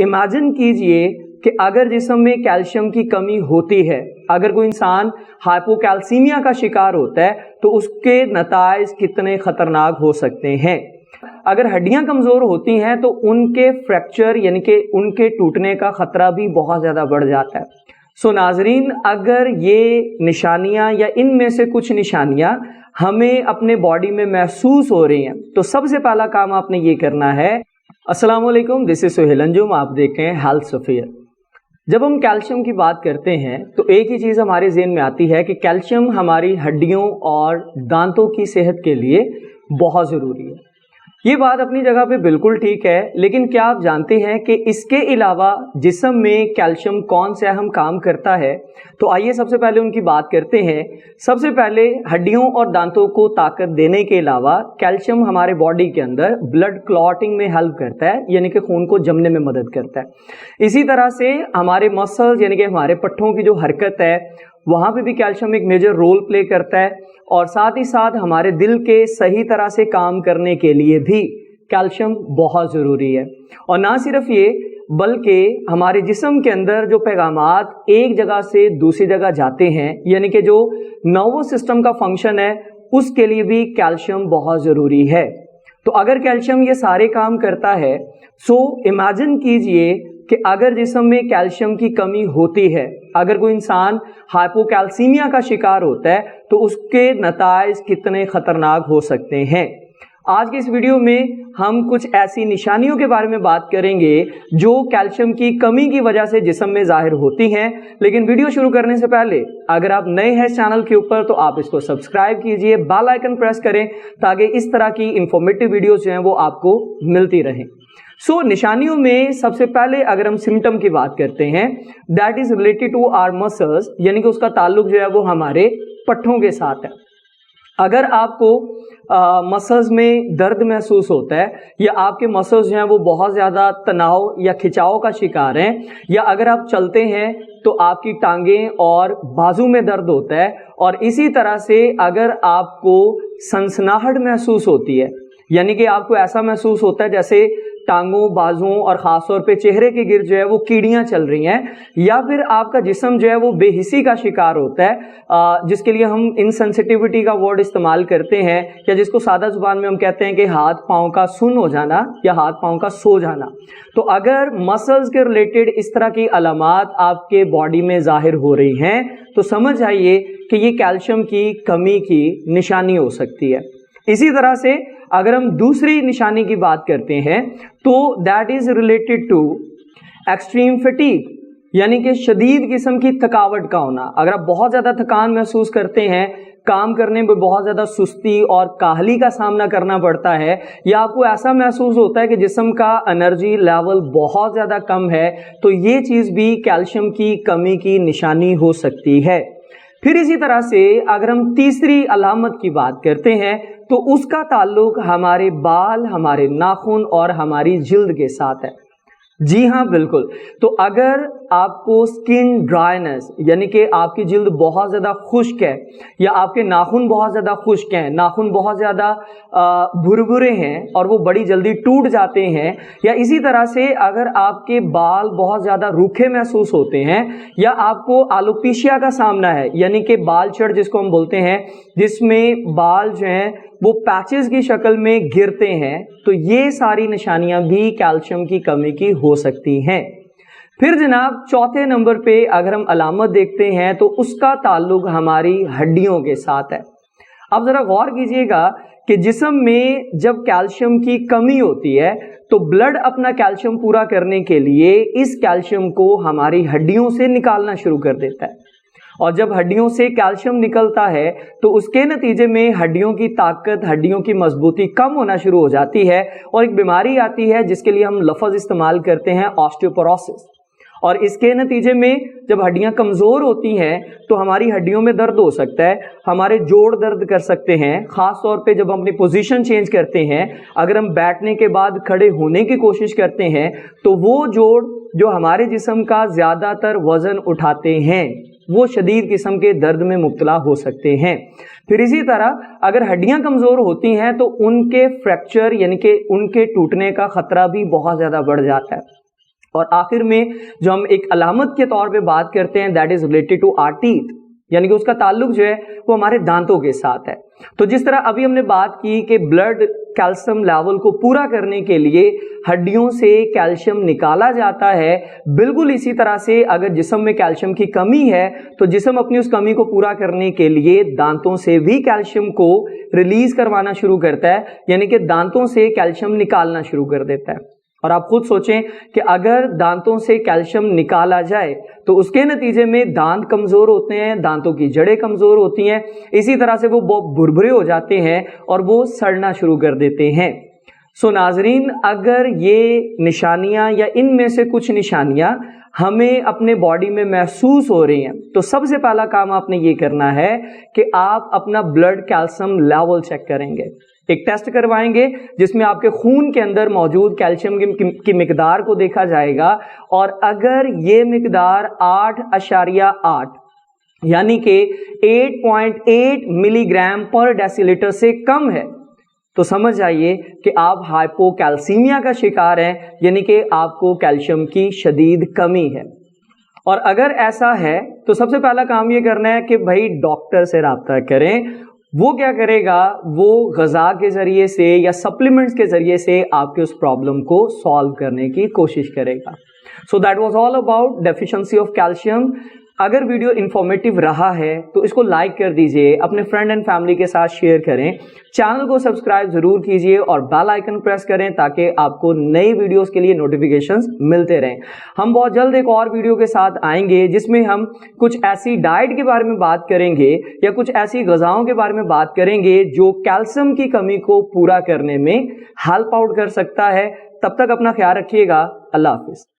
Imagine कीजिए कि अगर जिस्म में कैल्शियम की कमी होती है, अगर कोई इंसान हाइपोकैल्सीमिया का शिकार होता है तो उसके नताइज कितने खतरनाक हो सकते हैं। अगर हड्डियां कमजोर होती हैं तो उनके फ्रैक्चर यानी कि उनके टूटने का खतरा भी बहुत ज्यादा बढ़ जाता है। नाजरीन, अगर ये निशानियां या इनमें से कुछ निशानियां हमें अपने बॉडी में महसूस हो रही हैं तो सबसे पहला काम आपने ये करना है। अस्सलाम वालेकुम, दिस इज सुहेल अंजुम, आप देख रहे हैं हेल्थ सफियर। जब हम कैल्शियम की बात करते हैं तो एक ही चीज हमारे ज़हन में आती है कि कैल्शियम हमारी हड्डियों और दांतों की सेहत के लिए बहुत ज़रूरी है। ये बात अपनी जगह पे बिल्कुल ठीक है, लेकिन क्या आप जानते हैं कि इसके अलावा जिस्म में कैल्शियम कौन सा अहम काम करता है? तो आइए सबसे पहले उनकी बात करते हैं। सबसे पहले हड्डियों और दांतों को ताकत देने के अलावा कैल्शियम हमारे बॉडी के अंदर ब्लड क्लॉटिंग में हेल्प करता है, यानी कि खून को जमने में मदद करता है। इसी तरह से हमारे मसल्स यानी कि हमारे पट्ठों की जो हरकत है वहां पे भी कैल्शियम एक मेजर रोल प्ले करता है, और साथ ही साथ हमारे दिल के सही तरह से काम करने के लिए भी कैल्शियम बहुत ज़रूरी है। और ना सिर्फ ये बल्कि हमारे जिस्म के अंदर जो पैगामात एक जगह से दूसरी जगह जाते हैं, यानी कि जो नर्वस सिस्टम का फंक्शन है उसके लिए भी कैल्शियम बहुत ज़रूरी है। तो अगर कैल्शियम ये सारे काम करता है, इमेजिन कीजिए कि अगर जिस्म में कैल्शियम की कमी होती है, अगर कोई इंसान हाइपोकैल्सीमिया का शिकार होता है तो उसके नताइज कितने खतरनाक हो सकते हैं। आज के इस वीडियो में हम कुछ ऐसी निशानियों के बारे में बात करेंगे जो कैल्शियम की कमी की वजह से जिस्म में जाहिर होती हैं। लेकिन वीडियो शुरू करने से पहले अगर आप नए हैं इस चैनल के ऊपर तो आप इसको सब्सक्राइब कीजिए, बेल आइकन प्रेस करें ताकि इस तरह की इंफॉर्मेटिव वीडियोस जो हैं वो आपको मिलती रहें। निशानियों में सबसे पहले अगर हम सिम्टम की बात करते हैं, that is related to our muscles, यानी कि उसका ताल्लुक जो है वो हमारे पट्ठों के साथ है। अगर आपको मसल्स में दर्द महसूस होता है या आपके मसल्स जो हैं वो बहुत ज़्यादा तनाव या खिंचाव का शिकार हैं, या अगर आप चलते हैं तो आपकी टांगें और बाजू में दर्द होता है, और इसी तरह से अगर आपको सनसनाहट महसूस होती है, यानी कि आपको ऐसा महसूस होता है जैसे टांगों, बाजुओं और खास तौर पे चेहरे के गिर्द जो है वो कीड़ियां चल रही हैं, या फिर आपका जिस्म जो है वो बेहिसी का शिकार होता है, जिसके लिए हम इनसेंसिटिविटी का वर्ड इस्तेमाल करते हैं, या जिसको सादा जुबान में हम कहते हैं कि हाथ पांव का सुन्न हो जाना या हाथ पांव का सो जाना। तो अगर मसल्स के रिलेटेड इस तरह की अलामात आपके बॉडी में जाहिर हो रही हैं तो समझ आइए कि ये कैल्शियम की कमी की निशानी हो सकती है। इसी तरह से अगर हम दूसरी निशानी की बात करते हैं तो that is related to extreme fatigue, यानी कि शदीद किस्म की थकावट का होना। अगर आप बहुत ज़्यादा थकान महसूस करते हैं, काम करने में बहुत ज़्यादा सुस्ती और काहली का सामना करना पड़ता है, या आपको ऐसा महसूस होता है कि जिस्म का एनर्जी लेवल बहुत ज़्यादा कम है, तो ये चीज़ भी कैल्शियम की कमी की निशानी हो सकती है। फिर इसी तरह से अगर हम तीसरी अलामत की बात करते हैं तो उसका ताल्लुक हमारे बाल, हमारे नाखून और हमारी जिल्द के साथ है। जी हाँ, बिल्कुल। तो अगर आपको स्किन ड्राइनेस यानी कि आपकी जिल्द बहुत ज़्यादा खुश्क है, या आपके नाखून बहुत ज़्यादा खुश्क हैं, नाखून बहुत ज़्यादा भुरभुरे हैं और वो बड़ी जल्दी टूट जाते हैं, या इसी तरह से अगर आपके बाल बहुत ज़्यादा रूखे महसूस होते हैं, या आपको एलोपेशिया का सामना है, यानी कि बाल झड़ जिसको हम बोलते हैं, जिसमें बाल जो हैं वो पैचेस की शक्ल में गिरते हैं, तो ये सारी निशानियां भी कैल्शियम की कमी की हो सकती हैं। फिर जनाब चौथे नंबर पे अगर हम अलामत देखते हैं तो उसका ताल्लुक हमारी हड्डियों के साथ है। अब जरा गौर कीजिएगा कि जिस्म में जब कैल्शियम की कमी होती है तो ब्लड अपना कैल्शियम पूरा करने के लिए इस कैल्शियम को हमारी हड्डियों से निकालना शुरू कर देता है, और जब हड्डियों से कैल्शियम निकलता है तो उसके नतीजे में हड्डियों की ताकत, हड्डियों की मजबूती कम होना शुरू हो जाती है, और एक बीमारी आती है जिसके लिए हम लफ्ज़ इस्तेमाल करते हैं ऑस्टियोपोरोसिस। और इसके नतीजे में जब हड्डियां कमज़ोर होती हैं तो हमारी हड्डियों में दर्द हो सकता है, हमारे जोड़ दर्द कर सकते हैं, ख़ास तौर पे जब हम अपनी पोजीशन चेंज करते हैं, अगर हम बैठने के बाद खड़े होने की कोशिश करते हैं तो वो जोड़ जो हमारे जिस्म का ज़्यादातर वज़न उठाते हैं वो शदीद किस्म के दर्द में मुब्तला हो सकते हैं। फिर इसी तरह अगर हड्डियां कमज़ोर होती हैं तो उनके फ्रैक्चर यानी कि उनके टूटने का ख़तरा भी बहुत ज़्यादा बढ़ जाता है। اور آخر میں جو ہم ایک علامت کے طور پہ بات کرتے ہیں that is related to our teeth, یعنی کہ اس کا تعلق جو ہے وہ ہمارے دانتوں کے ساتھ ہے. تو جس طرح ابھی ہم نے بات کی کہ بلڈ کیلشیم لیول کو پورا کرنے کے لیے ہڈیوں سے کیلشیم نکالا جاتا ہے، بالکل اسی طرح سے اگر جسم میں کیلشیم کی کمی ہے تو جسم اپنی اس کمی کو پورا کرنے کے لیے دانتوں سے بھی کیلشیم کو ریلیز کروانا شروع کرتا ہے، یعنی کہ دانتوں سے کیلشیم نکالنا شروع کر دیتا ہے. اور آپ خود سوچیں کہ اگر دانتوں سے کیلشیم نکالا جائے تو اس کے نتیجے میں دانت کمزور ہوتے ہیں، دانتوں کی جڑیں کمزور ہوتی ہیں، اسی طرح سے وہ بہت بھربھرے ہو جاتے ہیں اور وہ سڑنا شروع کر دیتے ہیں. سو ناظرین، اگر یہ نشانیاں یا ان میں سے کچھ نشانیاں ہمیں اپنے باڈی میں محسوس ہو رہی ہیں تو سب سے پہلا کام آپ نے یہ کرنا ہے کہ آپ اپنا بلڈ کیلشیم لیول چیک کریں گے. ایک ٹیسٹ کروائیں گے جس میں آپ کے خون کے اندر موجود کیلشیم کی مقدار کو دیکھا جائے گا، اور اگر یہ مقدار 8.8 یعنی کہ 8.8 ملی گرام پر ڈیسی لیٹر سے کم ہے تو سمجھ جائیے کہ آپ ہائپو کیلسیمیا کا شکار ہیں، یعنی کہ آپ کو کیلشیم کی شدید کمی ہے. اور اگر ایسا ہے تو سب سے پہلا کام یہ کرنا ہے کہ بھائی ڈاکٹر سے رابطہ کریں. وہ کیا کرے گا؟ وہ غذا کے ذریعے سے یا سپلیمنٹس کے ذریعے سے آپ کے اس پرابلم کو سالو کرنے کی کوشش کرے گا. So that was all about deficiency of calcium. اگر ویڈیو انفارمیٹیو رہا ہے تو اس کو لائک کر دیجئے، اپنے فرینڈ اینڈ فیملی کے ساتھ شیئر کریں، چینل کو سبسکرائب ضرور کیجئے اور بیل آئیکن پریس کریں تاکہ آپ کو نئی ویڈیوز کے لیے نوٹیفیکیشنز ملتے رہیں. ہم بہت جلد ایک اور ویڈیو کے ساتھ آئیں گے جس میں ہم کچھ ایسی ڈائٹ کے بارے میں بات کریں گے یا کچھ ایسی غذاؤں کے بارے میں بات کریں گے جو کیلشیم کی کمی کو پورا کرنے میں ہیلپ آؤٹ کر سکتا ہے. تب تک اپنا خیال رکھیے گا. اللہ حافظ.